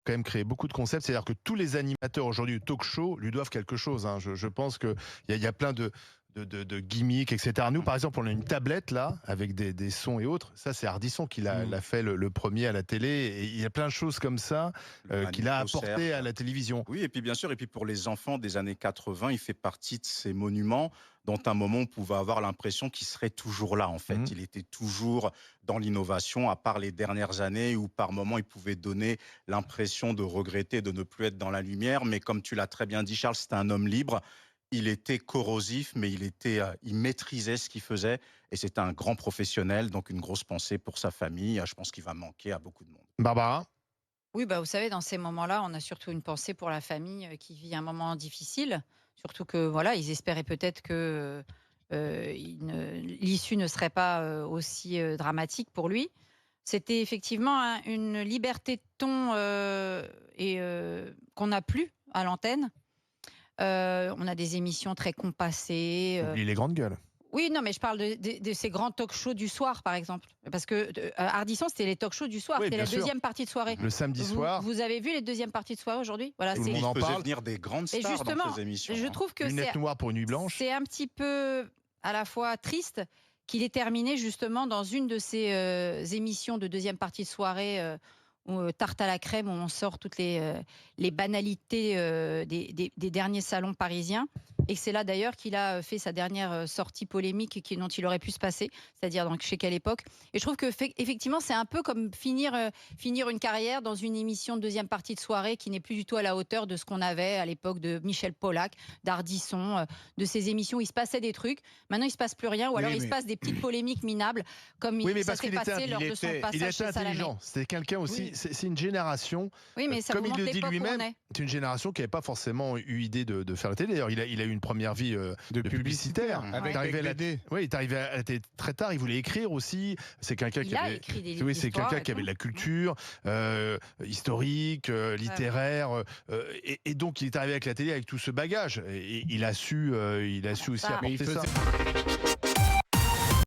quand même créé beaucoup de concepts. C'est-à-dire que tous les animateurs aujourd'hui de talk-show lui doivent quelque chose. Hein. Je pense qu'il y a plein de gimmicks, etc. Nous, par exemple, on a une tablette là, avec des sons et autres. Ça, c'est Ardisson qui l'a fait le premier à la télé. Et il y a plein de choses comme ça qu'il a apporté à la télévision. Oui, et puis bien sûr, et puis pour les enfants des années 80, il fait partie de ces monuments dont à un moment on pouvait avoir l'impression qu'il serait toujours là, en fait. Il était toujours dans l'innovation, à part les dernières années où par moment il pouvait donner l'impression de regretter de ne plus être dans la lumière. Mais comme tu l'as très bien dit, Charles, c'était un homme libre. Il était corrosif, mais il maîtrisait ce qu'il faisait et c'était un grand professionnel, donc une grosse pensée pour sa famille. Je pense qu'il va manquer à beaucoup de monde. Barbara? Oui, bah, vous savez, dans ces moments-là, on a surtout une pensée pour la famille qui vit un moment difficile. Surtout que, voilà, ils espéraient peut-être que l'issue ne serait pas aussi dramatique pour lui. C'était effectivement une liberté de ton qu'on n'a plus à l'antenne. On a des émissions très compassées. Oublie les grandes gueules. Oui, non, mais je parle de ces grands talk-shows du soir, par exemple. Parce que Ardisson, c'était les talk-shows du soir. Oui, c'était la bien sûr. deuxième partie de soirée. Le samedi soir. Vous avez vu les deuxièmes parties de soirée aujourd'hui? Voilà, Tout le monde en Il faisait parle. venir des grandes Et stars justement, dans ces émissions. je trouve que Lunettes noires pour une nuit blanche. c'est un petit peu à la fois triste qu'il ait terminé justement dans une de ces émissions de deuxième partie de soirée tarte à la crème, où on sort toutes les banalités des derniers salons parisiens. Et c'est là d'ailleurs qu'il a fait sa dernière sortie polémique dont il aurait pu se passer, c'est-à-dire chez Quelle Époque. Et je trouve que effectivement, c'est un peu comme finir une carrière dans une émission de deuxième partie de soirée qui n'est plus du tout à la hauteur de ce qu'on avait à l'époque de Michel Polac, d'Ardisson, de ces émissions où il se passait des trucs. Maintenant, il se passe plus rien, ou alors il se passe des petites polémiques minables, comme ça s'est passé lors de son passage il était chez Salamé. intelligent. C'était quelqu'un aussi. Oui. C'est une génération. Oui, mais ça comme vous il montre le dit l'époque où lui-même, on est. c'est une génération qui n'avait pas forcément eu idée de faire la télé. D'ailleurs, il a eu une première vie de publicitaire. Avec BD. Oui, il est arrivé à la télé très tard. Il voulait écrire aussi. C'est quelqu'un qui Il a avait. écrit des livres Oui, c'est d'histoire quelqu'un et qui avait tout. de la culture historique, littéraire, et donc il est arrivé avec la télé avec tout ce bagage. Et il a su aussi Ça. apporter Mais il ça. faisait-